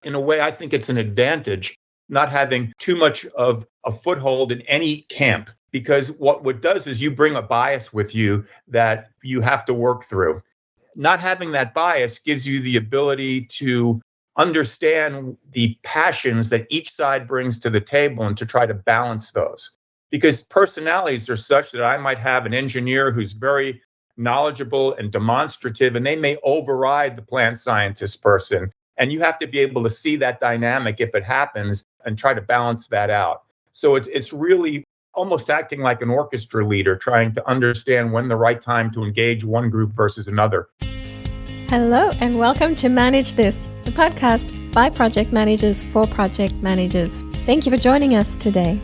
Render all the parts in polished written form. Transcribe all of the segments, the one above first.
In a way, I think it's an advantage not having too much of a foothold in any camp, because what does is you bring a bias with you that you have to work through. Not having that bias gives you the ability to understand the passions that each side brings to the table and to try to balance those. Because personalities are such that I might have an engineer who's very knowledgeable and demonstrative, and they may override the plant scientist person. And you have to be able to see that dynamic if it happens and try to balance that out. So it's really almost acting like an orchestra leader, trying to understand when the right time to engage one group versus another. Hello and welcome to Manage This, the podcast by project managers for project managers. Thank you for joining us today.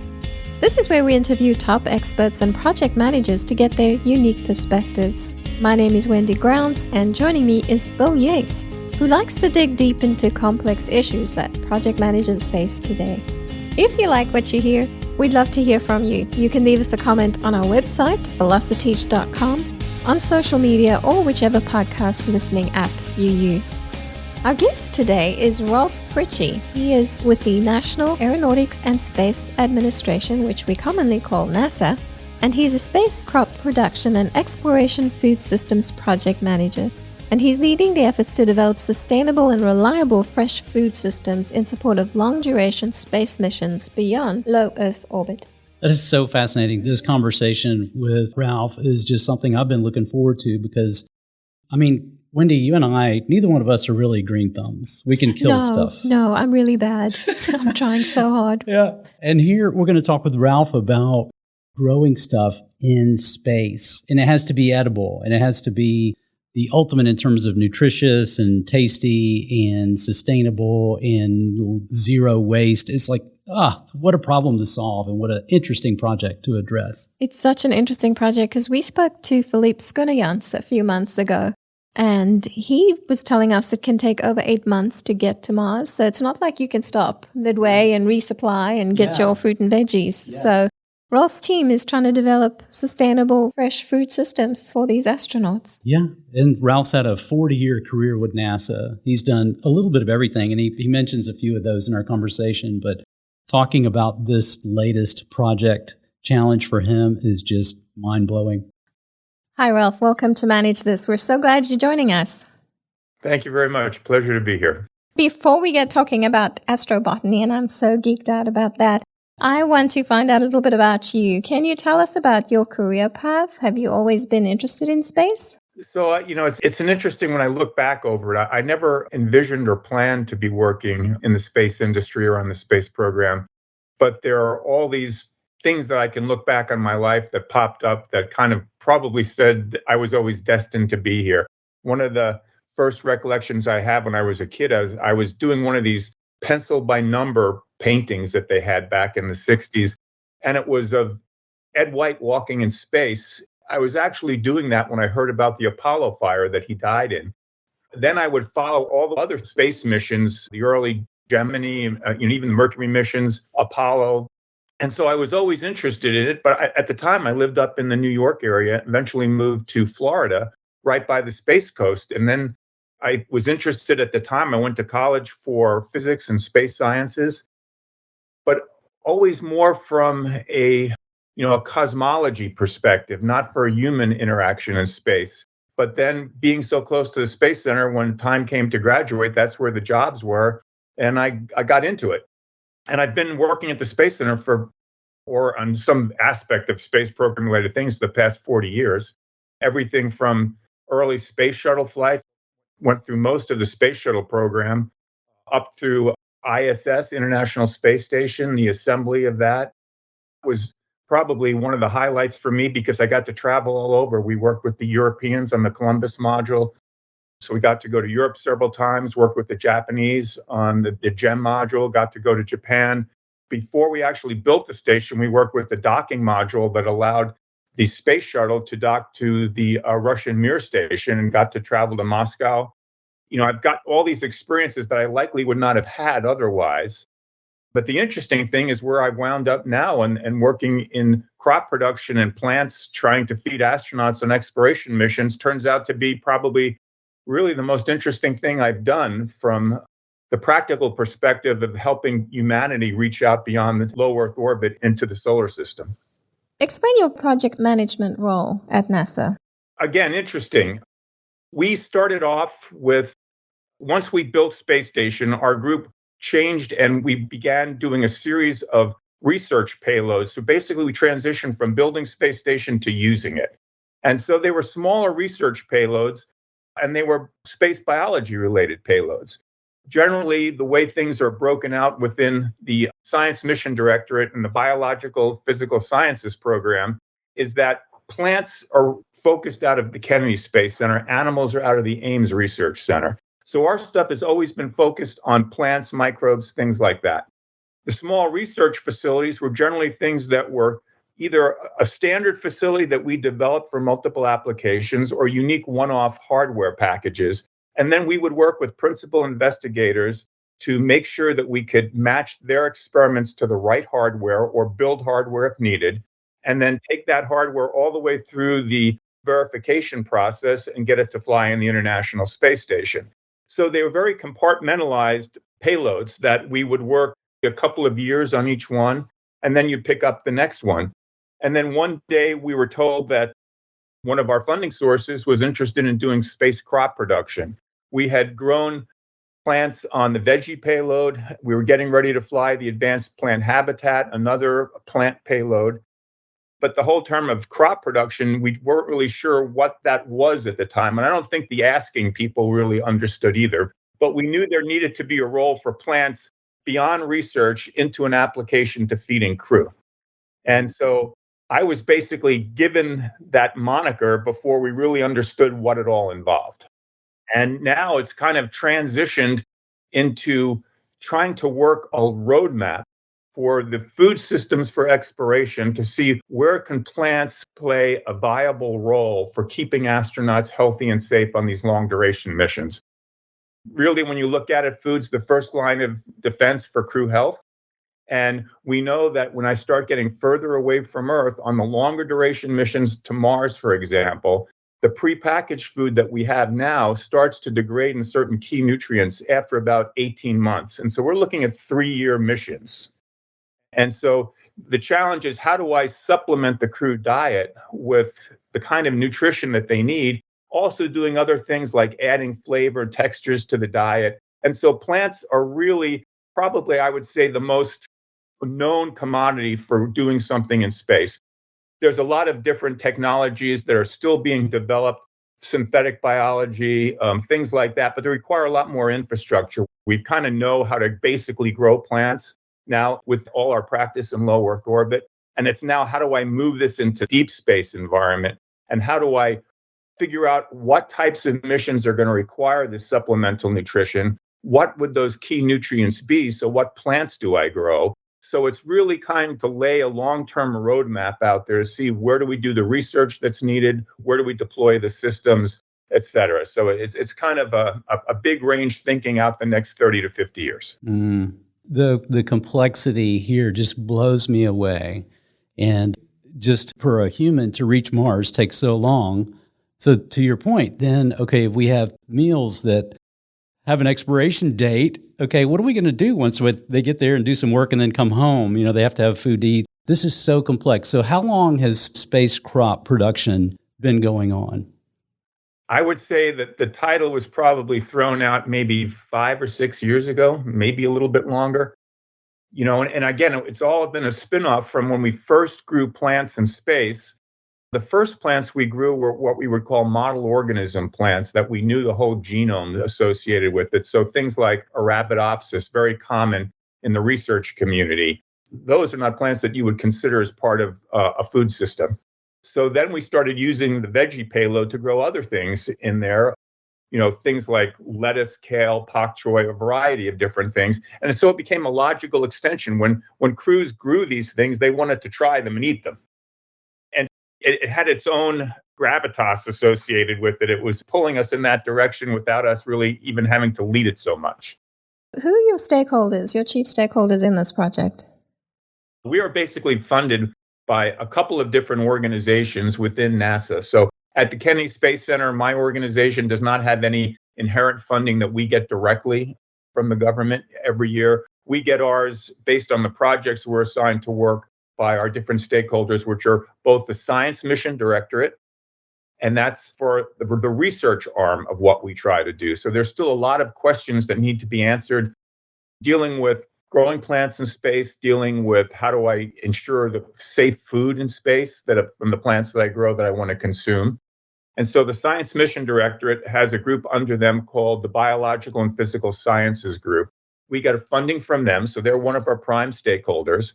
This is where we interview top experts and project managers to get their unique perspectives. My name is Wendy Grounds, and joining me is Bill Yates, who likes to dig deep into complex issues that project managers face today. If you like what you hear, we'd love to hear from you. You can leave us a comment on our website, velociteach.com, on social media, or whichever podcast listening app you use. Our guest today is Rolf Fritsche. He is with the National Aeronautics and Space Administration, which we commonly call NASA, and he's a space crop production and exploration food systems project manager. And he's leading the efforts to develop sustainable and reliable fresh food systems in support of long-duration space missions beyond low Earth orbit. That is so fascinating. This conversation with Ralph is just something I've been looking forward to because, Wendy, you and I, neither one of us are really green thumbs. We can kill stuff. No, I'm really bad. I'm trying so hard. Yeah. And here we're going to talk with Ralph about growing stuff in space. And it has to be edible, and it has to be the ultimate in terms of nutritious and tasty and sustainable and zero waste. It's like, what a problem to solve and what an interesting project to address. It's such an interesting project because we spoke to Philippe Skounajanse a few months ago, and he was telling us it can take over 8 months to get to Mars. So it's not like you can stop midway and resupply and get your fruit and veggies. Yes. So Rolf's team is trying to develop sustainable, fresh food systems for these astronauts. Yeah, and Ralph's had a 40-year career with NASA. He's done a little bit of everything, and he mentions a few of those in our conversation. But talking about this latest project challenge for him is just mind-blowing. Hi, Ralph. Welcome to Manage This. We're so glad you're joining us. Thank you very much. Pleasure to be here. Before we get talking about astrobotany, and I'm so geeked out about that, I want to find out a little bit about you. Can you tell us about your career path? Have you always been interested in space? So, it's an interesting when I look back over it. I never envisioned or planned to be working in the space industry or on the space program. But there are all these things that I can look back on my life that popped up that kind of probably said I was always destined to be here. One of the first recollections I have when I was a kid, I was doing one of these pencil by number paintings that they had back in the 60s. And it was of Ed White walking in space. I was actually doing that when I heard about the Apollo fire that he died in. Then I would follow all the other space missions, the early Gemini, even the Mercury missions, Apollo. And so I was always interested in it. But at the time, I lived up in the New York area, eventually moved to Florida, right by the Space Coast. And then I was interested at the time. I went to college for physics and space sciences, but always more from a cosmology perspective, not for human interaction in space. But then being so close to the Space Center, when time came to graduate, that's where the jobs were. And I got into it. And I've been working at the Space Center or on some aspect of space program related things for the past 40 years. Everything from early space shuttle flights, went through most of the space shuttle program, up through ISS, International Space Station. The assembly of that was probably one of the highlights for me because I got to travel all over. We worked with the Europeans on the Columbus module. So we got to go to Europe several times, work with the Japanese on the GEM module, got to go to Japan. Before we actually built the station, we worked with the docking module that allowed the space shuttle to dock to the Russian Mir station and got to travel to Moscow. I've got all these experiences that I likely would not have had otherwise. But the interesting thing is where I've wound up now and working in crop production and plants, trying to feed astronauts on exploration missions, turns out to be probably really the most interesting thing I've done from the practical perspective of helping humanity reach out beyond the low Earth orbit into the solar system. Explain your project management role at NASA. Again, interesting. We started off with, once we built Space Station, our group changed and we began doing a series of research payloads. So basically, we transitioned from building Space Station to using it. And so they were smaller research payloads and they were space biology related payloads. Generally, the way things are broken out within the Science Mission Directorate and the Biological Physical Sciences program is that plants are focused out of the Kennedy Space Center, animals are out of the Ames Research Center. So our stuff has always been focused on plants, microbes, things like that. The small research facilities were generally things that were either a standard facility that we developed for multiple applications or unique one-off hardware packages. And then we would work with principal investigators to make sure that we could match their experiments to the right hardware or build hardware if needed, and then take that hardware all the way through the verification process and get it to fly in the International Space Station. So they were very compartmentalized payloads that we would work a couple of years on each one, and then you'd pick up the next one. And then one day we were told that one of our funding sources was interested in doing space crop production. We had grown plants on the veggie payload. We were getting ready to fly the advanced plant habitat, another plant payload. But the whole term of crop production, we weren't really sure what that was at the time. And I don't think the asking people really understood either. But we knew there needed to be a role for plants beyond research into an application to feeding crew. And so I was basically given that moniker before we really understood what it all involved. And now it's kind of transitioned into trying to work a roadmap for the food systems for exploration to see where can plants play a viable role for keeping astronauts healthy and safe on these long duration missions. Really, when you look at it, food's the first line of defense for crew health. And we know that when I start getting further away from Earth on the longer duration missions to Mars, for example, the prepackaged food that we have now starts to degrade in certain key nutrients after about 18 months. And so we're looking at 3-year missions. And so the challenge is, how do I supplement the crew diet with the kind of nutrition that they need, also doing other things like adding flavor and textures to the diet. And so plants are really probably, I would say, the most known commodity for doing something in space. There's a lot of different technologies that are still being developed, synthetic biology, things like that, but they require a lot more infrastructure. We kind of know how to basically grow plants now with all our practice in low Earth orbit. And it's now, how do I move this into deep space environment? And how do I figure out what types of missions are going to require this supplemental nutrition? What would those key nutrients be? So what plants do I grow? So it's really kind to lay a long-term roadmap out there to see where do we do the research that's needed, where do we deploy the systems, et cetera. So it's kind of a big range thinking out the next 30 to 50 years. The complexity here just blows me away. And just for a human to reach Mars takes so long. So to your point, then, okay, if we have meals that have an expiration date, okay, what are we going to do once they get there and do some work and then come home? You know, they have to have food to eat. This is so complex. So how long has space crop production been going on? I would say that the title was probably thrown out maybe 5 or 6 years ago, maybe a little bit longer. You know, and again, it's all been a spinoff from when we first grew plants in space. The first plants we grew were what we would call model organism plants that we knew the whole genome associated with it. So things like Arabidopsis, very common in the research community. Those are not plants that you would consider as part of a food system. So then we started using the veggie payload to grow other things in there, you know, things like lettuce, kale, pak choi, a variety of different things. And so it became a logical extension. When crews grew these things, they wanted to try them and eat them. And it had its own gravitas associated with it. It was pulling us in that direction without us really even having to lead it so much. Who are your stakeholders, your chief stakeholders in this project? We are basically funded by a couple of different organizations within NASA. So at the Kennedy Space Center, my organization does not have any inherent funding that we get directly. from the government every year. We get ours based on the projects we're assigned to work by our different stakeholders, which are both the Science Mission Directorate, and that's for the research arm of what we try to do. So there's still a lot of questions that need to be answered, dealing with growing plants in space, dealing with how do I ensure the safe food in space from the plants that I grow that I want to consume. And so the Science Mission Directorate has a group under them called the Biological and Physical Sciences Group. We got funding from them, so they're one of our prime stakeholders.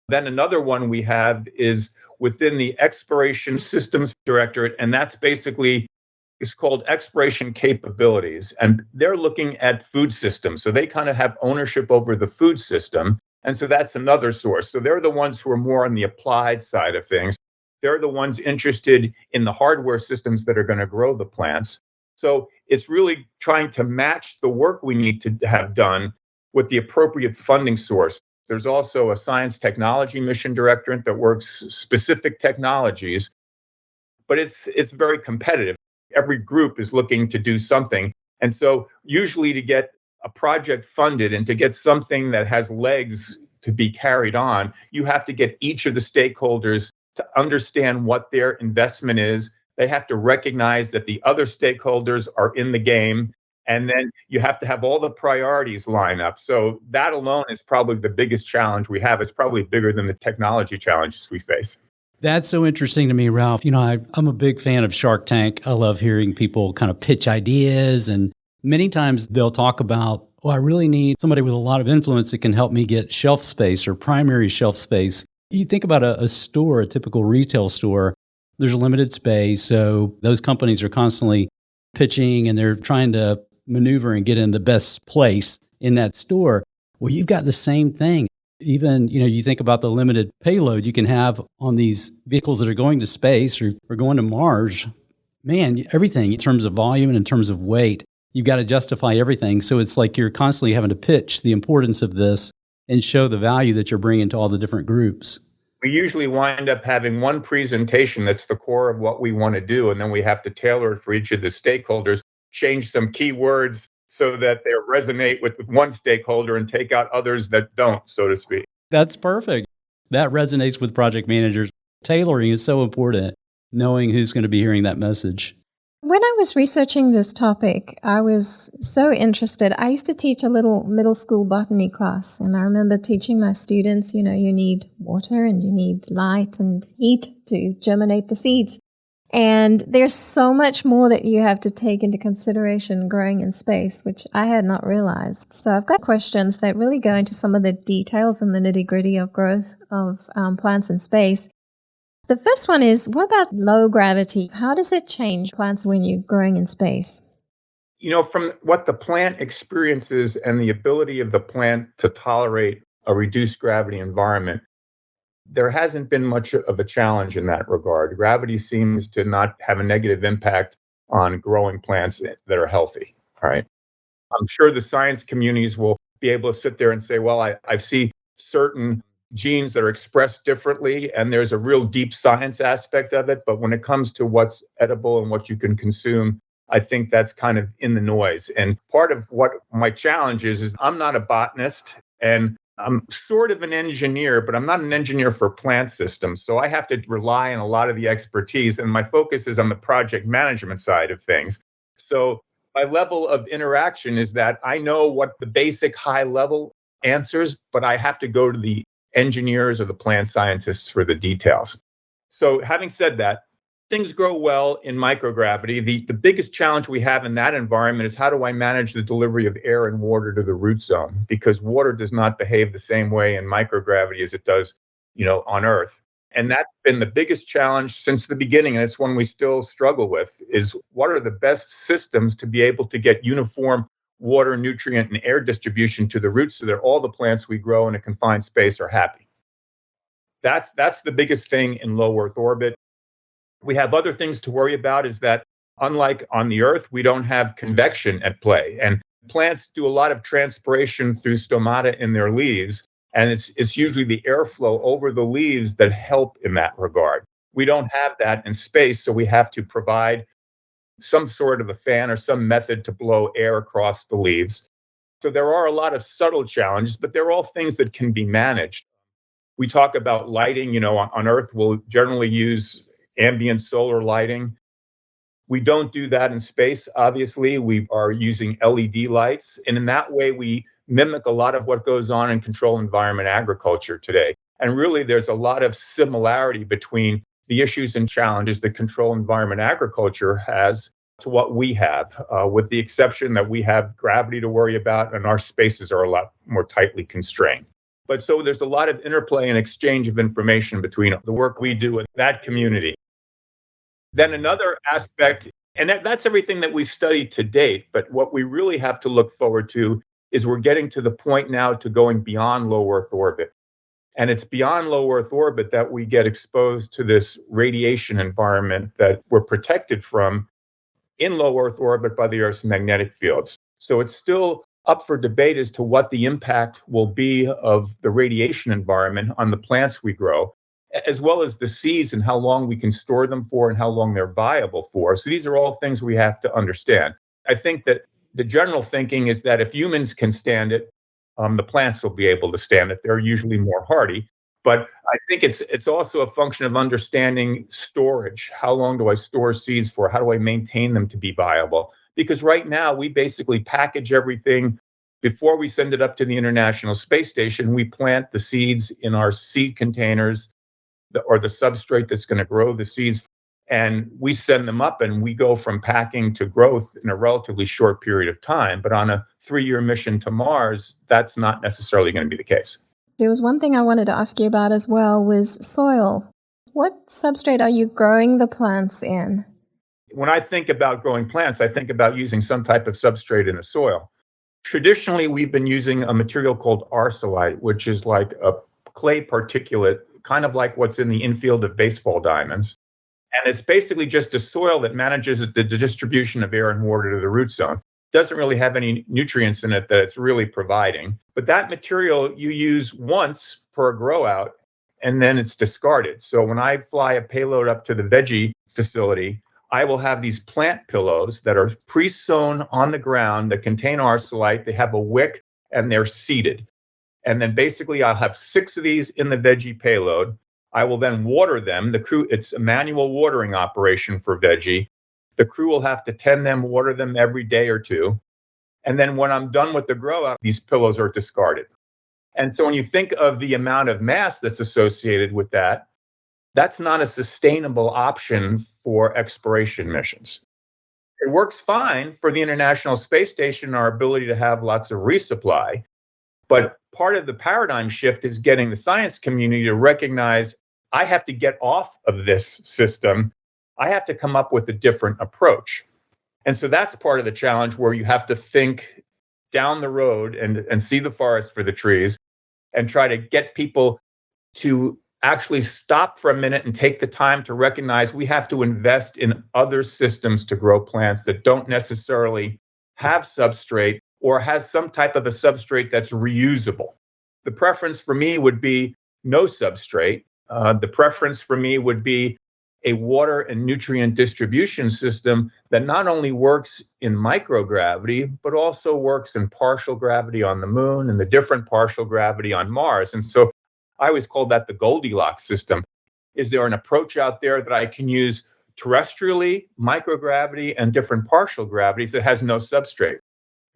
Then another one we have is within the Exploration Systems Directorate, and that's basically, it's called Exploration Capabilities. And they're looking at food systems. So they kind of have ownership over the food system. And so that's another source. So they're the ones who are more on the applied side of things. They're the ones interested in the hardware systems that are going to grow the plants. So it's really trying to match the work we need to have done with the appropriate funding source. There's also a Science Technology Mission Directorate that works specific technologies, but it's very competitive. Every group is looking to do something. And so usually to get a project funded and to get something that has legs to be carried on, you have to get each of the stakeholders to understand what their investment is. They have to recognize that the other stakeholders are in the game. And then you have to have all the priorities line up. So that alone is probably the biggest challenge we have. It's probably bigger than the technology challenges we face. That's so interesting to me, Ralph. I'm a big fan of Shark Tank. I love hearing people kind of pitch ideas. And many times they'll talk about, I really need somebody with a lot of influence that can help me get shelf space or primary shelf space. You think about a store, a typical retail store, there's a limited space. So those companies are constantly pitching and they're trying to maneuver and get in the best place in that store. Well, you've got the same thing. Even, you think about the limited payload you can have on these vehicles that are going to space or going to Mars. Man, everything in terms of volume and in terms of weight, you've got to justify everything. So it's like you're constantly having to pitch the importance of this and show the value that you're bringing to all the different groups. We usually wind up having one presentation that's the core of what we want to do, and then we have to tailor it for each of the stakeholders, change some key words so that they resonate with one stakeholder and take out others that don't, so to speak. That's perfect. That resonates with project managers. Tailoring is so important, knowing who's going to be hearing that message. When I was researching this topic, I was so interested. I used to teach a little middle school botany class, and I remember teaching my students, you need water and you need light and heat to germinate the seeds. And there's so much more that you have to take into consideration growing in space, which I had not realized. So I've got questions that really go into some of the details and the nitty-gritty of growth of plants in space. The first one is, what about low gravity? How does it change plants when you're growing in space? From what the plant experiences and the ability of the plant to tolerate a reduced gravity environment, there hasn't been much of a challenge in that regard. Gravity seems to not have a negative impact on growing plants that are healthy. All right. I'm sure the science communities will be able to sit there and say, well, I see certain genes that are expressed differently, and there's a real deep science aspect of it. But when it comes to what's edible and what you can consume, I think that's kind of in the noise. And part of what my challenge is I'm not a botanist, and I'm sort of an engineer, but I'm not an engineer for plant systems. So I have to rely on a lot of the expertise, and my focus is on the project management side of things. So my level of interaction is that I know what the basic high level answers, but I have to go to the engineers or the plant scientists for the details. So having said that, things grow well in microgravity. The biggest challenge we have in that environment is how do I manage the delivery of air and water to the root zone? Because water does not behave the same way in microgravity as it does, on Earth. And that's been the biggest challenge since the beginning, and it's one we still struggle with, is what are the best systems to be able to get uniform water, nutrient, and air distribution to the roots so that all the plants we grow in a confined space are happy. That's the biggest thing in low Earth orbit. We have other things to worry about, is that unlike on the Earth, we don't have convection at play. And plants do a lot of transpiration through stomata in their leaves. And it's usually the airflow over the leaves that help in that regard. We don't have that in space, so we have to provide some sort of a fan or some method to blow air across the leaves. So there are a lot of subtle challenges, but they're all things that can be managed. We talk about lighting, on Earth, we'll generally use ambient solar lighting. We don't do that in space, obviously. We are using LED lights. And in that way, we mimic a lot of what goes on in controlled environment agriculture today. And really, there's a lot of similarity between the issues and challenges that controlled environment agriculture has to what we have, with the exception that we have gravity to worry about and our spaces are a lot more tightly constrained. But so there's a lot of interplay and exchange of information between the work we do and that community. Then another aspect, and that's everything that we studied to date, but what we really have to look forward to is we're getting to the point now to going beyond low Earth orbit. And it's beyond low Earth orbit that we get exposed to this radiation environment that we're protected from in low Earth orbit by the Earth's magnetic fields. So it's still up for debate as to what the impact will be of the radiation environment on the plants we grow, as well as the seeds and how long we can store them for and how long they're viable for. So these are all things we have to understand. I think that the general thinking is that if humans can stand it, the plants will be able to stand it. They're usually more hardy. But I think it's also a function of understanding storage. How long do I store seeds for? How do I maintain them to be viable? Because right now, we basically package everything. Before we send it up to the International Space Station, we plant the seeds in our seed containers or the substrate that's going to grow the seeds. And we send them up and we go from packing to growth in a relatively short period of time. But on a 3-year mission to Mars, that's not necessarily going to be the case. There was one thing I wanted to ask you about as well was soil. What substrate are you growing the plants in? When I think about growing plants, I think about using some type of substrate in the soil. Traditionally, we've been using a material called arsenite, which is like a clay particulate, kind of like what's in the infield of baseball diamonds. And it's basically just a soil that manages the distribution of air and water to the root zone. Doesn't really have any nutrients in it that it's really providing. But that material you use once per grow out, and then it's discarded. So when I fly a payload up to the veggie facility, I will have these plant pillows that are pre-sown on the ground that contain arsenite. They have a wick and they're seeded. And then basically I'll have 6 of these in the veggie payload. I will then water them. The crew, it's a manual watering operation for veggie. The crew will have to tend them, water them every day or two. And then when I'm done with the grow out, these pillows are discarded. And so when you think of the amount of mass that's associated with that, that's not a sustainable option for exploration missions. It works fine for the International Space Station, our ability to have lots of resupply. But part of the paradigm shift is getting the science community to recognize I have to get off of this system. I have to come up with a different approach. And so that's part of the challenge where you have to think down the road and see the forest for the trees and try to get people to actually stop for a minute and take the time to recognize we have to invest in other systems to grow plants that don't necessarily have substrate or has some type of a substrate that's reusable. The preference for me would be no substrate. The preference for me would be a water and nutrient distribution system that not only works in microgravity, but also works in partial gravity on the moon and the different partial gravity on Mars. And so I always call that the Goldilocks system. Is there an approach out there that I can use terrestrially, microgravity, and different partial gravities that has no substrate?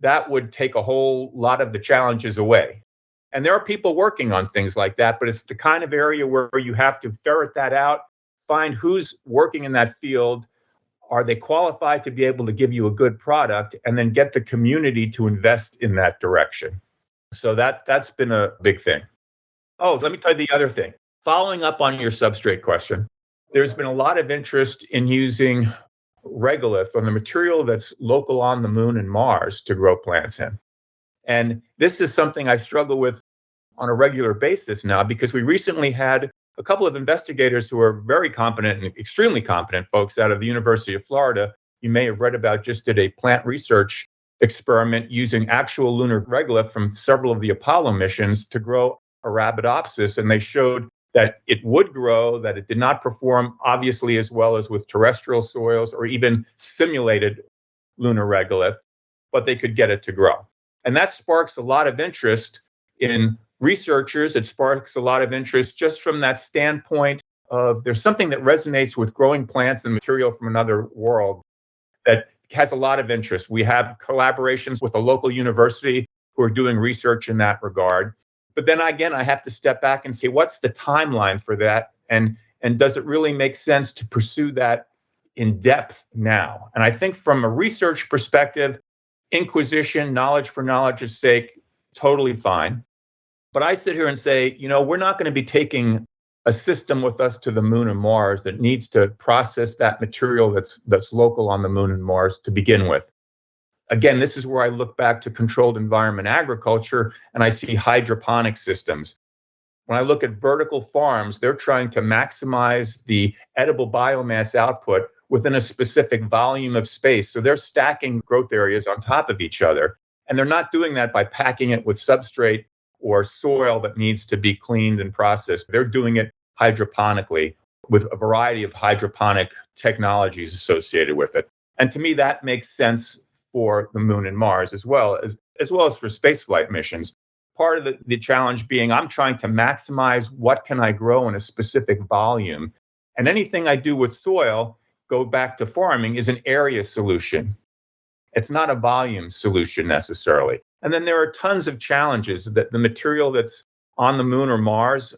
That would take a whole lot of the challenges away. And there are people working on things like that, but it's the kind of area where you have to ferret that out, find who's working in that field. Are they qualified to be able to give you a good product, and then get the community to invest in that direction? So that's been a big thing. Oh, let me tell you the other thing. Following up on your substrate question, there's been a lot of interest in using regolith on the material that's local on the moon and Mars to grow plants in. And this is something I struggle with on a regular basis now, because we recently had a couple of investigators who are very competent and extremely competent folks out of the University of Florida. You may have read about, just did a plant research experiment using actual lunar regolith from several of the Apollo missions to grow Arabidopsis, and they showed that it would grow, that it did not perform obviously as well as with terrestrial soils or even simulated lunar regolith, but they could get it to grow. And that sparks a lot of interest in researchers. It sparks a lot of interest just from that standpoint of there's something that resonates with growing plants and material from another world that has a lot of interest. We have collaborations with a local university who are doing research in that regard. But then again, I have to step back and say, what's the timeline for that? And does it really make sense to pursue that in depth now? And I think from a research perspective, inquisition, knowledge for knowledge's sake, totally fine. But I sit here and say, we're not going to be taking a system with us to the moon and Mars that needs to process that material that's local on the moon and Mars to begin with. Again, this is where I look back to controlled environment agriculture and I see hydroponic systems. When I look at vertical farms, they're trying to maximize the edible biomass output within a specific volume of space. So they're stacking growth areas on top of each other. And they're not doing that by packing it with substrate or soil that needs to be cleaned and processed. They're doing it hydroponically with a variety of hydroponic technologies associated with it. And to me, that makes sense for the moon and Mars as well as for spaceflight missions. Part of the challenge being I'm trying to maximize what can I grow in a specific volume. And anything I do with soil, go back to farming, is an area solution. It's not a volume solution necessarily. And then there are tons of challenges that the material that's on the moon or Mars,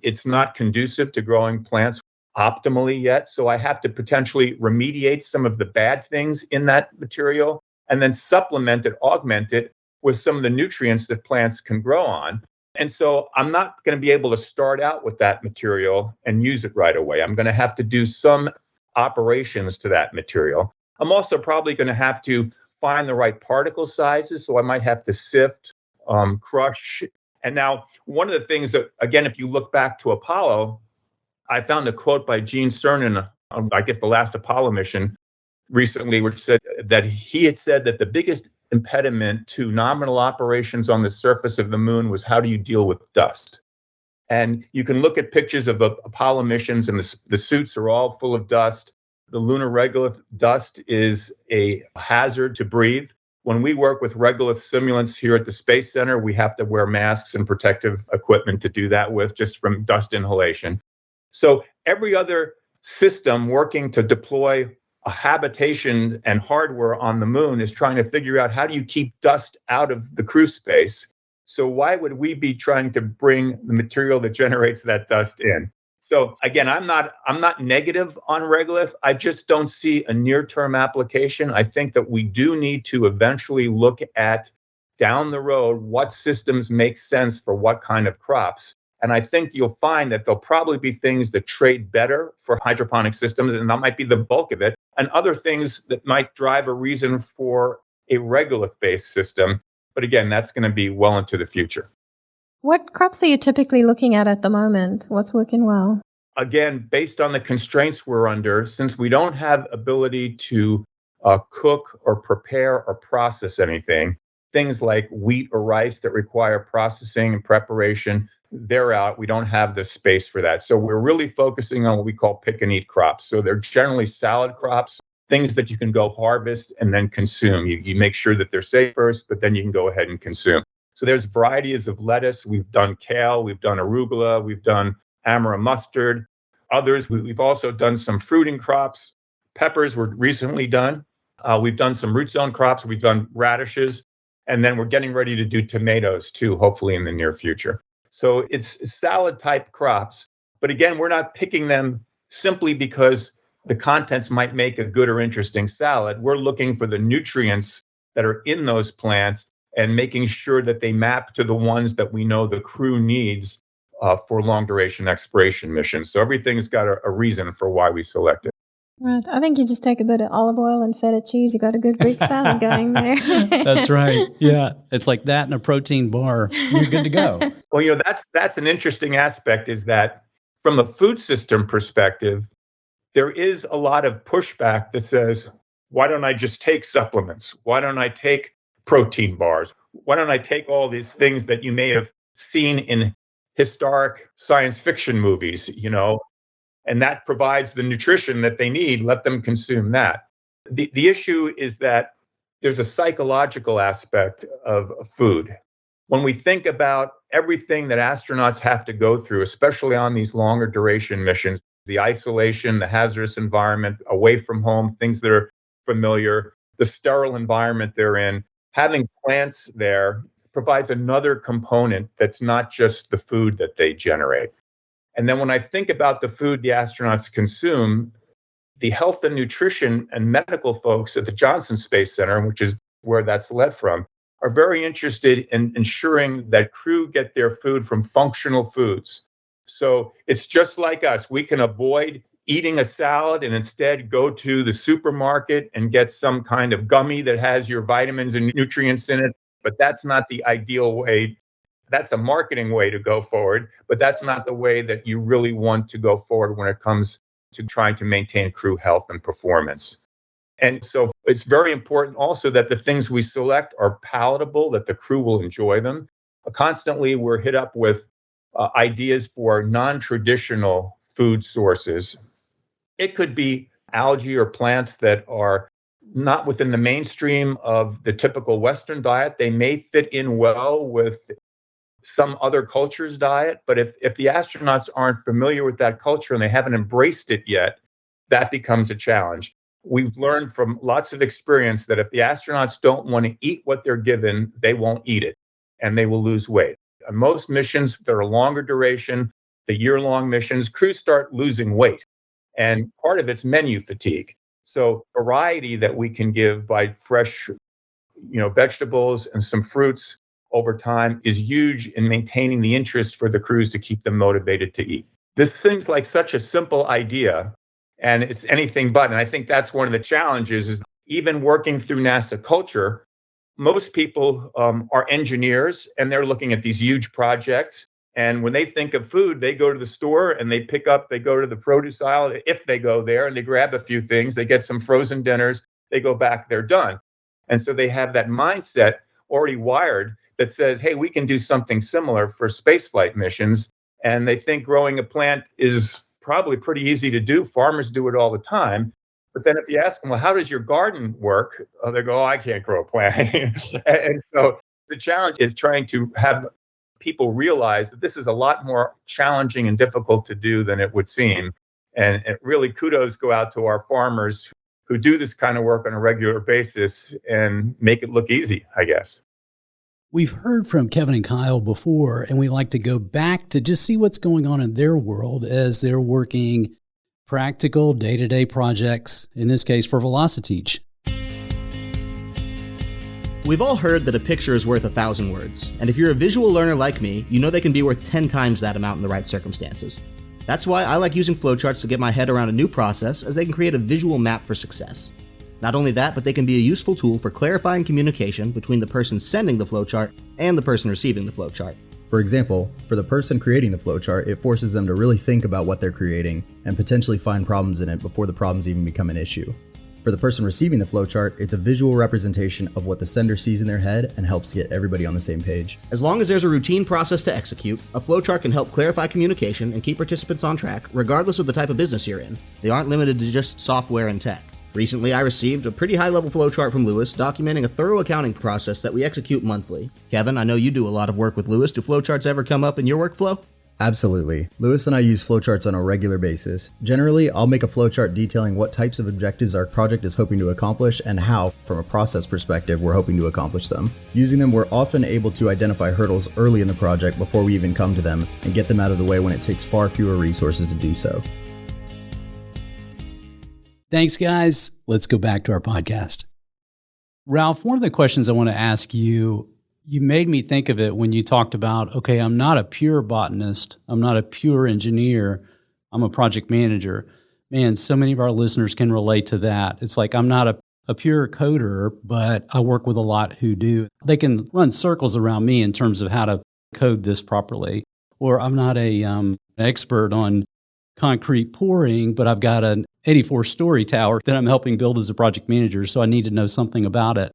it's not conducive to growing plants optimally yet. So I have to potentially remediate some of the bad things in that material and then supplement it, augment it with some of the nutrients that plants can grow on. And so I'm not going to be able to start out with that material and use it right away. I'm going to have to do some operations to that material. I'm also probably going to have to find the right particle sizes. So I might have to sift, crush. And now, one of the things that, again, if you look back to Apollo, I found a quote by Gene Cernan, I guess the last Apollo mission recently, which said that he had said that the biggest impediment to nominal operations on the surface of the moon was how do you deal with dust? And you can look at pictures of the Apollo missions and the suits are all full of dust. The lunar regolith dust is a hazard to breathe. When we work with regolith simulants here at the Space Center, we have to wear masks and protective equipment to do that with, just from dust inhalation. So every other system working to deploy a habitation and hardware on the moon is trying to figure out how do you keep dust out of the crew space. So why would we be trying to bring the material that generates that dust in? So again, I'm not negative on regolith. I just don't see a near-term application. I think that we do need to eventually look at down the road what systems make sense for what kind of crops. And I think you'll find that there'll probably be things that trade better for hydroponic systems, and that might be the bulk of it, and other things that might drive a reason for a regolith-based system. But again, that's going to be well into the future. What crops are you typically looking at the moment? What's working well? Again, based on the constraints we're under, since we don't have ability to cook or prepare or process anything, things like wheat or rice that require processing and preparation, they're out. We don't have the space for that. So we're really focusing on what we call pick and eat crops. So they're generally salad crops, things that you can go harvest and then consume. You make sure that they're safe first, but then you can go ahead and consume. So there's varieties of lettuce. We've done kale, we've done arugula, we've done amara mustard. Others, we've also done some fruiting crops. Peppers were recently done. We've done some root zone crops. We've done radishes. And then we're getting ready to do tomatoes too, hopefully in the near future. So it's salad type crops. But again, we're not picking them simply because the contents might make a good or interesting salad. We're looking for the nutrients that are in those plants and making sure that they map to the ones that we know the crew needs for long duration exploration missions. So everything's got a reason for why we select it. Right. I think you just take a bit of olive oil and feta cheese. You got a good Greek salad going there. That's right. Yeah. It's like that and a protein bar. You're good to go. Well, that's an interesting aspect, is that from a food system perspective, there is a lot of pushback that says, why don't I just take supplements? Why don't I take protein bars? Why don't I take all these things that you may have seen in historic science fiction movies, and that provides the nutrition that they need. Let them consume that. The issue is that there's a psychological aspect of food. When we think about everything that astronauts have to go through, especially on these longer duration missions, the isolation, the hazardous environment, away from home, things that are familiar, the sterile environment they're in, having plants there provides another component that's not just the food that they generate. And then when I think about the food the astronauts consume, the health and nutrition and medical folks at the Johnson Space Center, which is where that's led from, are very interested in ensuring that crew get their food from functional foods. So it's just like us. We can avoid eating a salad and instead go to the supermarket and get some kind of gummy that has your vitamins and nutrients in it. But that's not the ideal way. That's a marketing way to go forward, but that's not the way that you really want to go forward when it comes to trying to maintain crew health and performance. And so it's very important also that the things we select are palatable, that the crew will enjoy them. Constantly, we're hit up with ideas for non-traditional food sources. It could be algae or plants that are not within the mainstream of the typical Western diet. They may fit in well with some other culture's diet, but if the astronauts aren't familiar with that culture and they haven't embraced it yet, that becomes a challenge. We've learned from lots of experience that if the astronauts don't want to eat what they're given, they won't eat it and they will lose weight. On most missions that are longer duration, the year-long missions, crews start losing weight. And part of it's menu fatigue. So variety that we can give by fresh, vegetables and some fruits over time is huge in maintaining the interest for the crews to keep them motivated to eat. This seems like such a simple idea, and it's anything but. And I think that's one of the challenges is even working through NASA culture, most people are engineers and they're looking at these huge projects. And when they think of food, they go to the store and they go to the produce aisle, if they go there, and they grab a few things, they get some frozen dinners, they go back, they're done. And so they have that mindset already wired that says, hey, we can do something similar for spaceflight missions. And they think growing a plant is probably pretty easy to do. Farmers do it all the time. But then if you ask them, well, how does your garden work? They go, I can't grow a plant. And so the challenge is trying to have people realize that this is a lot more challenging and difficult to do than it would seem. And really kudos go out to our farmers who do this kind of work on a regular basis and make it look easy, I guess. We've heard from Kevin and Kyle before, and we like to go back to just see what's going on in their world as they're working practical day-to-day projects, in this case for Velociteach. We've all heard that a picture is worth 1,000 words, and if you're a visual learner like me, you know they can be worth 10 times that amount in the right circumstances. That's why I like using flowcharts to get my head around a new process, as they can create a visual map for success. Not only that, but they can be a useful tool for clarifying communication between the person sending the flowchart and the person receiving the flowchart. For example, for the person creating the flowchart, it forces them to really think about what they're creating and potentially find problems in it before the problems even become an issue. For the person receiving the flowchart, it's a visual representation of what the sender sees in their head and helps get everybody on the same page. As long as there's a routine process to execute, a flowchart can help clarify communication and keep participants on track, regardless of the type of business you're in. They aren't limited to just software and tech. Recently, I received a pretty high-level flowchart from Lewis documenting a thorough accounting process that we execute monthly. Kevin, I know you do a lot of work with Lewis. Do flowcharts ever come up in your workflow? Absolutely. Lewis and I use flowcharts on a regular basis. Generally, I'll make a flowchart detailing what types of objectives our project is hoping to accomplish and how, from a process perspective, we're hoping to accomplish them. Using them, we're often able to identify hurdles early in the project before we even come to them and get them out of the way when it takes far fewer resources to do so. Thanks, guys. Let's go back to our podcast. Ralph, one of the questions I want to ask you, you made me think of it when you talked about, okay, I'm not a pure botanist. I'm not a pure engineer. I'm a project manager. Man, so many of our listeners can relate to that. It's like I'm not a pure coder, but I work with a lot who do. They can run circles around me in terms of how to code this properly. Or I'm not an expert on concrete pouring, but I've got an 84-story tower that I'm helping build as a project manager, so I need to know something about it.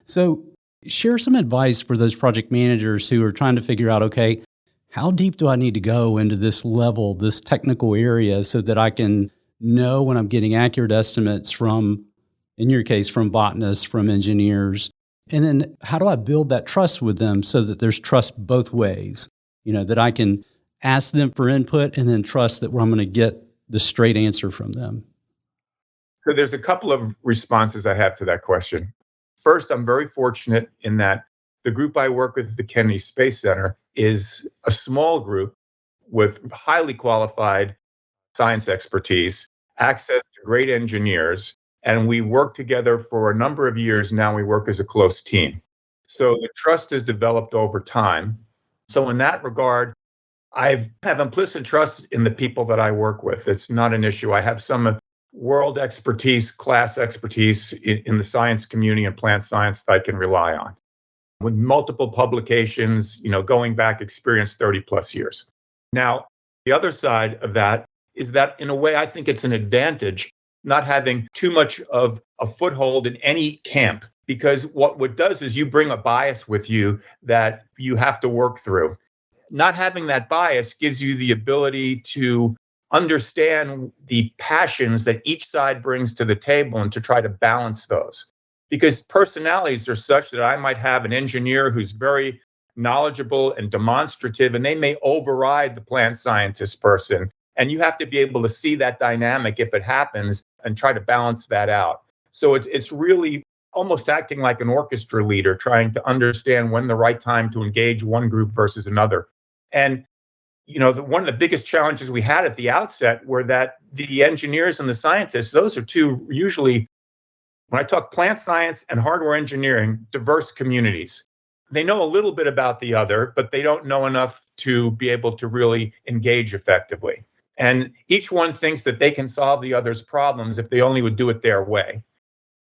So share some advice for those project managers who are trying to figure out, okay, how deep do I need to go into this level, this technical area, so that I can know when I'm getting accurate estimates from in your case, from botanists, from engineers. And then how do I build that trust with them so that there's trust both ways? That I can ask them for input and then trust that I'm going to get the straight answer from them. So there's a couple of responses I have to that question. First, I'm very fortunate in that the group I work with at the Kennedy Space Center is a small group with highly qualified science expertise, access to great engineers, and we work together for a number of years now. We work as a close team. So the trust has developed over time. So in that regard, I have implicit trust in the people that I work with. It's not an issue. I have some world expertise, class expertise in the science community and plant science that I can rely on. With multiple publications, going back experience 30 plus years. Now, the other side of that is that in a way, I think it's an advantage not having too much of a foothold in any camp, because what it does is you bring a bias with you that you have to work through. Not having that bias gives you the ability to understand the passions that each side brings to the table and to try to balance those. Because personalities are such that I might have an engineer who's very knowledgeable and demonstrative, and they may override the plant scientist person. And you have to be able to see that dynamic if it happens and try to balance that out. So it's really almost acting like an orchestra leader, trying to understand when the right time to engage one group versus another. And one of the biggest challenges we had at the outset were that the engineers and the scientists, those are two usually, when I talk plant science and hardware engineering, diverse communities. They know a little bit about the other, but they don't know enough to be able to really engage effectively. And each one thinks that they can solve the other's problems if they only would do it their way.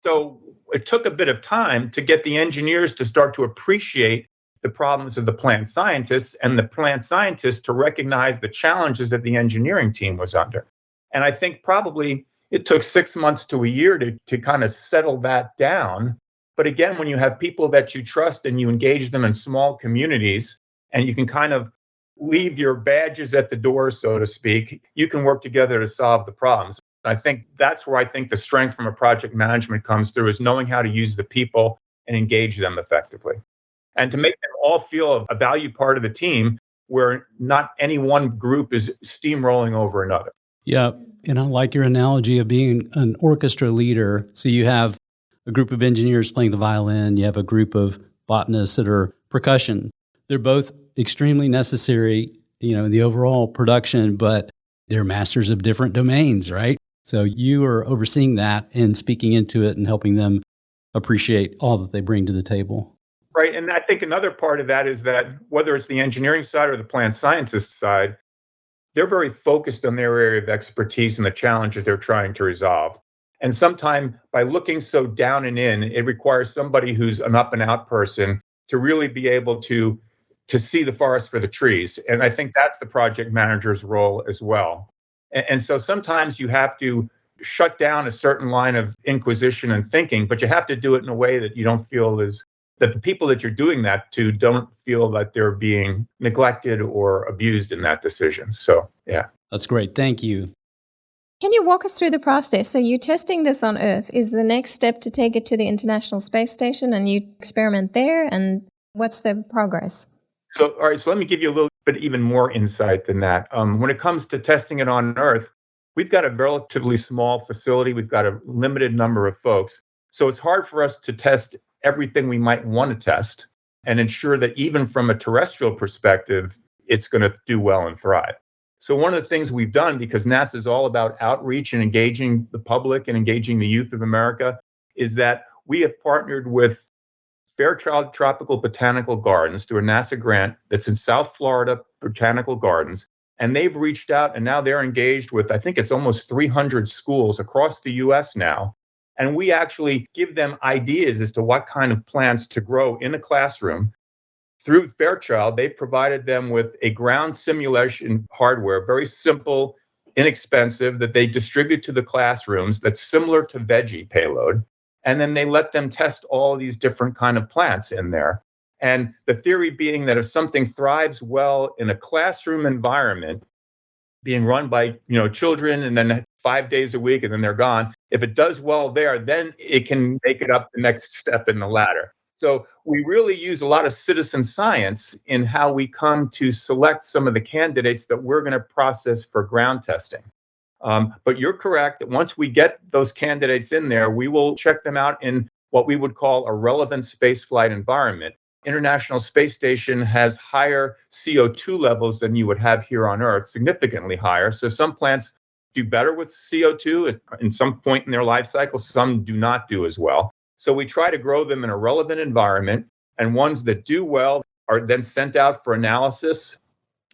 So it took a bit of time to get the engineers to start to appreciate the problems of the plant scientists and the plant scientists to recognize the challenges that the engineering team was under. And I think probably it took 6 months to a year to kind of settle that down. But again, when you have people that you trust and you engage them in small communities and you can kind of leave your badges at the door, so to speak, you can work together to solve the problems. I think that's where I think the strength from a project management comes through, is knowing how to use the people and engage them effectively. And to make them all feel a valued part of the team where not any one group is steamrolling over another. Yeah. And I like your analogy of being an orchestra leader. So you have a group of engineers playing the violin, you have a group of botanists that are percussion. They're both extremely necessary, in the overall production, but they're masters of different domains, right? So you are overseeing that and speaking into it and helping them appreciate all that they bring to the table. Right. And I think another part of that is that whether it's the engineering side or the plant scientist side, they're very focused on their area of expertise and the challenges they're trying to resolve. And sometimes by looking so down and in, it requires somebody who's an up and out person to really be able to see the forest for the trees. And I think that's the project manager's role as well. And so sometimes you have to shut down a certain line of inquisition and thinking, but you have to do it in a way that you don't feel that the people that you're doing that to don't feel that they're being neglected or abused in that decision. So, yeah. That's great. Thank you. Can you walk us through the process? So you're testing this on Earth. Is the next step to take it to the International Space Station and you experiment there? And what's the progress? So, all right, so let me give you a little bit even more insight than that. When it comes to testing it on Earth, we've got a relatively small facility. We've got a limited number of folks. So it's hard for us to test everything we might want to test and ensure that even from a terrestrial perspective, it's going to do well and thrive. So one of the things we've done, because NASA is all about outreach and engaging the public and engaging the youth of America, is that we have partnered with Fairchild Tropical Botanical Gardens through a NASA grant that's in South Florida Botanical Gardens. And they've reached out and now they're engaged with, I think it's almost 300 schools across the US now. And we actually give them ideas as to what kind of plants to grow in a classroom. Through Fairchild, they've provided them with a ground simulation hardware, very simple, inexpensive, that they distribute to the classrooms that's similar to veggie payload. And then they let them test all these different kind of plants in there. And the theory being that if something thrives well in a classroom environment, being run by children and then 5 days a week and then they're gone. If it does well there, then it can make it up the next step in the ladder. So we really use a lot of citizen science in how we come to select some of the candidates that we're going to process for ground testing. But you're correct that once we get those candidates in there, we will check them out in what we would call a relevant spaceflight environment. International Space Station has higher CO2 levels than you would have here on Earth, significantly higher. So some plants do better with CO2 in some point in their life cycle. Some do not do as well. So we try to grow them in a relevant environment, and ones that do well are then sent out for analysis,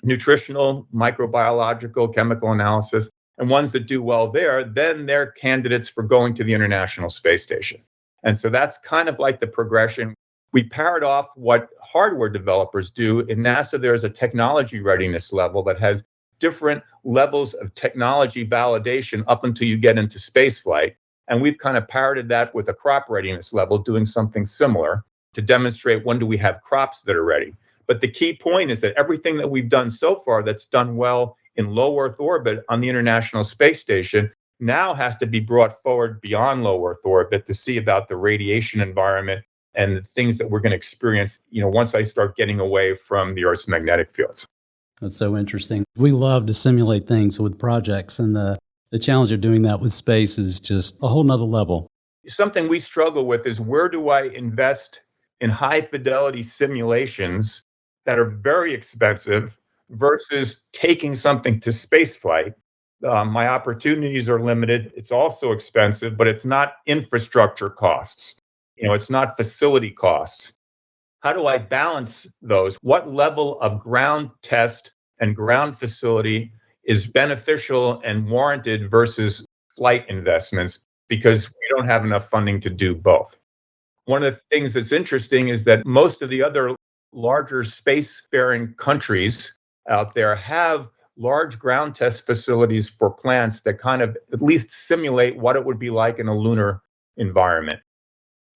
nutritional, microbiological, chemical analysis. And ones that do well there, then they're candidates for going to the International Space Station. And so that's kind of like the progression. We parrot off what hardware developers do. In NASA, there's a technology readiness level that has different levels of technology validation up until you get into spaceflight. And we've kind of parroted that with a crop readiness level, doing something similar to demonstrate when do we have crops that are ready. But the key point is that everything that we've done so far that's done well in low Earth orbit on the International Space Station now has to be brought forward beyond low Earth orbit to see about the radiation environment and the things that we're going to experience, once I start getting away from the Earth's magnetic fields. That's so interesting. We love to simulate things with projects, and the challenge of doing that with space is just a whole nother level. Something we struggle with is, where do I invest in high fidelity simulations that are very expensive versus taking something to spaceflight? My opportunities are limited. It's also expensive, but it's not infrastructure costs. It's not facility costs. How do I balance those? What level of ground test and ground facility is beneficial and warranted versus flight investments? Because we don't have enough funding to do both. One of the things that's interesting is that most of the other larger spacefaring countries out there have large ground test facilities for plants that kind of at least simulate what it would be like in a lunar environment.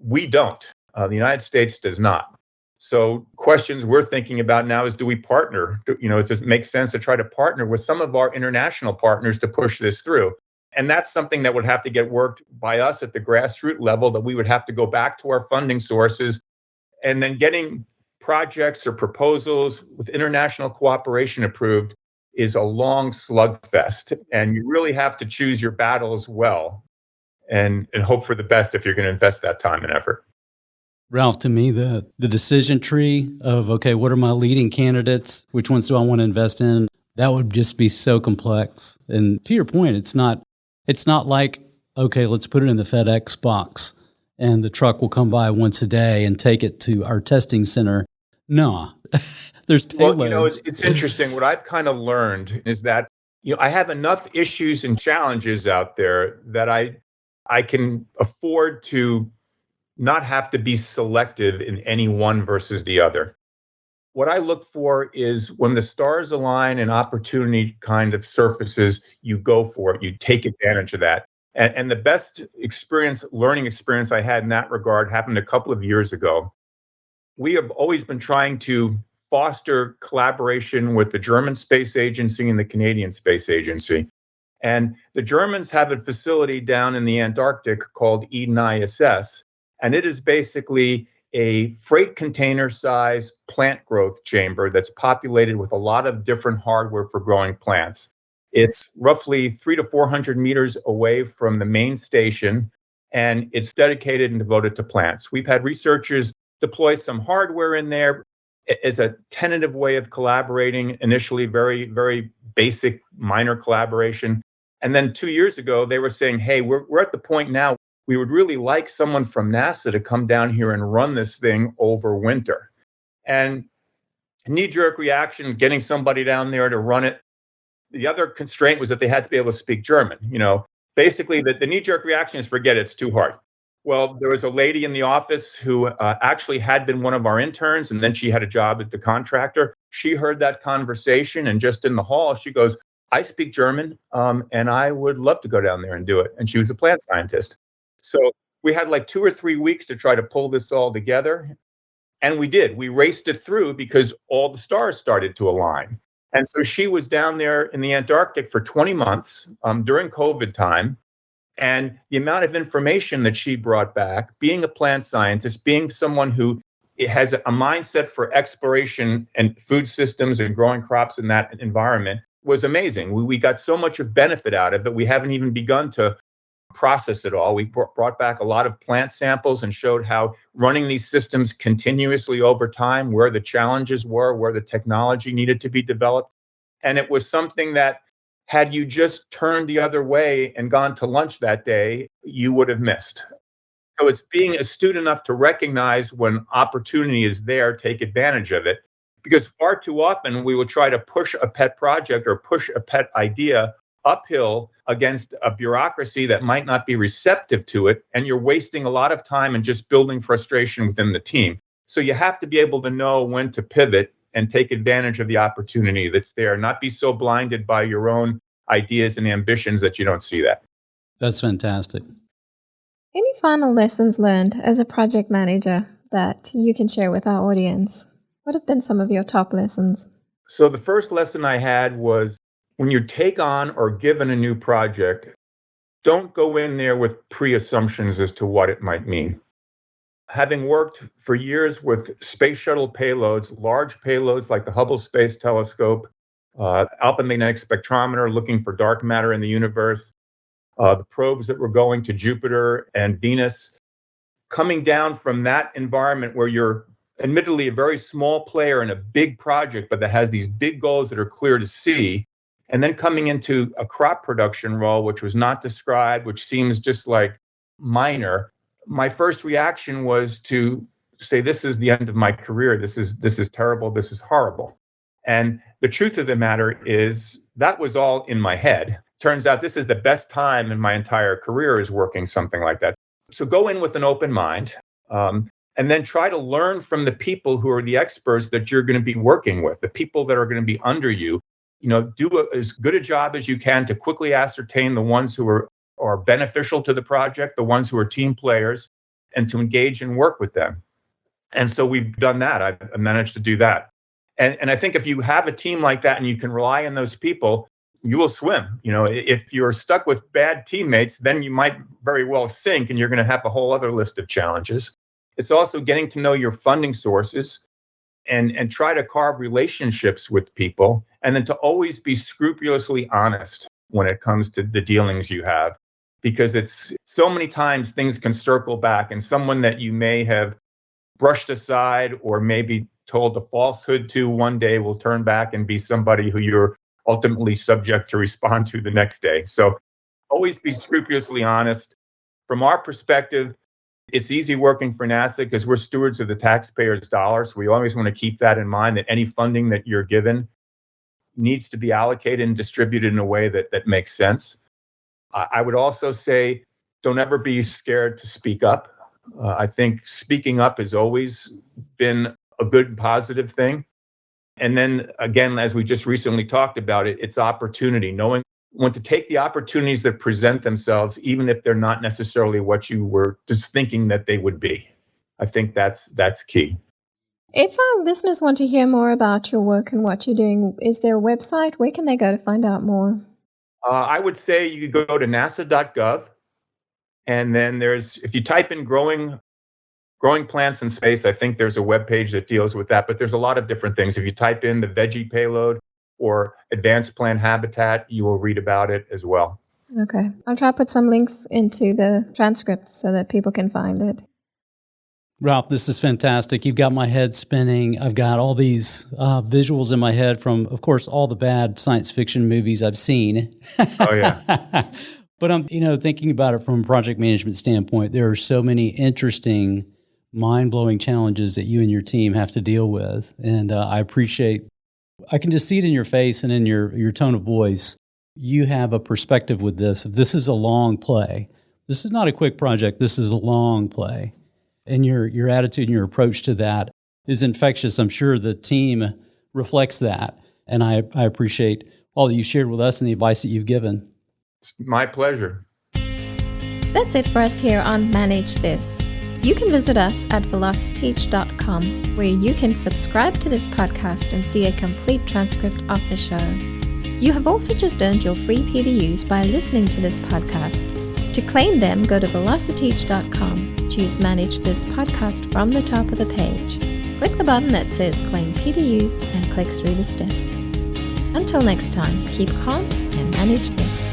We don't. The United States does not. So questions we're thinking about now is, do we partner? It just makes sense to try to partner with some of our international partners to push this through. And that's something that would have to get worked by us at the grassroots level, that we would have to go back to our funding sources, and then getting projects or proposals with international cooperation approved is a long slugfest. And you really have to choose your battles well and hope for the best if you're going to invest that time and effort. Ralph, to me, the decision tree of, okay, what are my leading candidates? Which ones do I want to invest in? That would just be so complex. And to your point, it's not like, okay, let's put it in the FedEx box and the truck will come by once a day and take it to our testing center. No, there's payloads. Well, it's interesting. What I've kind of learned is that, I have enough issues and challenges out there that I can afford to not have to be selective in any one versus the other. What I look for is, when the stars align and opportunity kind of surfaces, you go for it. You take advantage of that. And the best learning experience I had in that regard happened a couple of years ago. We have always been trying to foster collaboration with the German Space Agency and the Canadian Space Agency. And the Germans have a facility down in the Antarctic called Eden ISS. And it is basically a freight container size plant growth chamber that's populated with a lot of different hardware for growing plants. It's roughly 300 to 400 meters away from the main station, and it's dedicated and devoted to plants. We've had researchers deploy some hardware in there as a tentative way of collaborating, initially very, very basic, minor collaboration. And then 2 years ago, they were saying, hey, we're at the point now, we would really like someone from NASA to come down here and run this thing over winter. And knee-jerk reaction, getting somebody down there to run it. The other constraint was that they had to be able to speak German. Basically, the knee-jerk reaction is, forget it, it's too hard. Well, there was a lady in the office who actually had been one of our interns, and then she had a job at the contractor. She heard that conversation, and just in the hall, she goes, I speak German, and I would love to go down there and do it. And she was a plant scientist. So we had like 2 or 3 weeks to try to pull this all together. And we did. We raced it through because all the stars started to align. And so she was down there in the Antarctic for 20 months during COVID time. And the amount of information that she brought back, being a plant scientist, being someone who has a mindset for exploration and food systems and growing crops in that environment, was amazing. We got so much of benefit out of it. We haven't even begun to process it all. We brought back a lot of plant samples and showed how running these systems continuously over time, where the challenges were, where the technology needed to be developed. And it was something that, had you just turned the other way and gone to lunch that day, you would have missed. So it's being astute enough to recognize when opportunity is there, take advantage of it. Because far too often we will try to push a pet project or push a pet idea uphill against a bureaucracy that might not be receptive to it. And you're wasting a lot of time and just building frustration within the team. So you have to be able to know when to pivot and take advantage of the opportunity that's there, not be so blinded by your own ideas and ambitions that you don't see that. That's fantastic. Any final lessons learned as a project manager that you can share with our audience? What have been some of your top lessons? So the first lesson I had was, when you take on or given a new project, don't go in there with pre-assumptions as to what it might mean. Having worked for years with space shuttle payloads, large payloads like the Hubble Space Telescope, Alpha Magnetic Spectrometer looking for dark matter in the universe, the probes that were going to Jupiter and Venus, coming down from that environment where you're admittedly a very small player in a big project, but that has these big goals that are clear to see, and then coming into a crop production role, which was not described, which seems just like minor. My first reaction was to say, this is the end of my career. This is terrible. This is horrible. And the truth of the matter is that was all in my head. Turns out this is the best time in my entire career is working something like that. So go in with an open mind, and then try to learn from the people who are the experts that you're going to be working with, the people that are going to be under you. Do as good a job as you can to quickly ascertain the ones who are beneficial to the project, the ones who are team players, and to engage and work with them. And so we've done that. I've managed to do that. And I think if you have a team like that and you can rely on those people, you will swim. If you're stuck with bad teammates, then you might very well sink, and you're going to have a whole other list of challenges. It's also getting to know your funding sources and try to carve relationships with people, and then to always be scrupulously honest when it comes to the dealings you have, because it's so many times things can circle back, and someone that you may have brushed aside or maybe told a falsehood to one day will turn back and be somebody who you're ultimately subject to respond to the next day. So always be scrupulously honest. From our perspective, it's easy working for NASA because we're stewards of the taxpayers' dollars. We always want to keep that in mind, that any funding that you're given needs to be allocated and distributed in a way that makes sense. I would also say, don't ever be scared to speak up. I think speaking up has always been a good, positive thing. And then again, as we just recently talked about it's opportunity, knowing when to take the opportunities that present themselves, even if they're not necessarily what you were just thinking that they would be. I think that's key. If our listeners want to hear more about your work and what you're doing, is there a website? Where can they go to find out more? I would say you could go to nasa.gov, and then if you type in growing plants in space, I think there's a web page that deals with that, but there's a lot of different things. If you type in the veggie payload or advanced plant habitat, you will read about it as well. Okay. I'll try to put some links into the transcript so that people can find it. Ralph, this is fantastic. You've got my head spinning. I've got all these visuals in my head from, of course, all the bad science fiction movies I've seen. Oh, yeah. But I'm, thinking about it from a project management standpoint, there are so many interesting, mind-blowing challenges that you and your team have to deal with. And I can just see it in your face and in your tone of voice. You have a perspective with this. This is a long play. This is not a quick project. This is a long play. And your attitude and your approach to that is infectious. I'm sure the team reflects that. And I appreciate all that you shared with us and the advice that you've given. It's my pleasure. That's it for us here on Manage This. You can visit us at velociteach.com, where you can subscribe to this podcast and see a complete transcript of the show. You have also just earned your free PDUs by listening to this podcast. To claim them, go to velociteach.com, choose Manage This Podcast from the top of the page. Click the button that says Claim PDUs and click through the steps. Until next time, keep calm and manage this.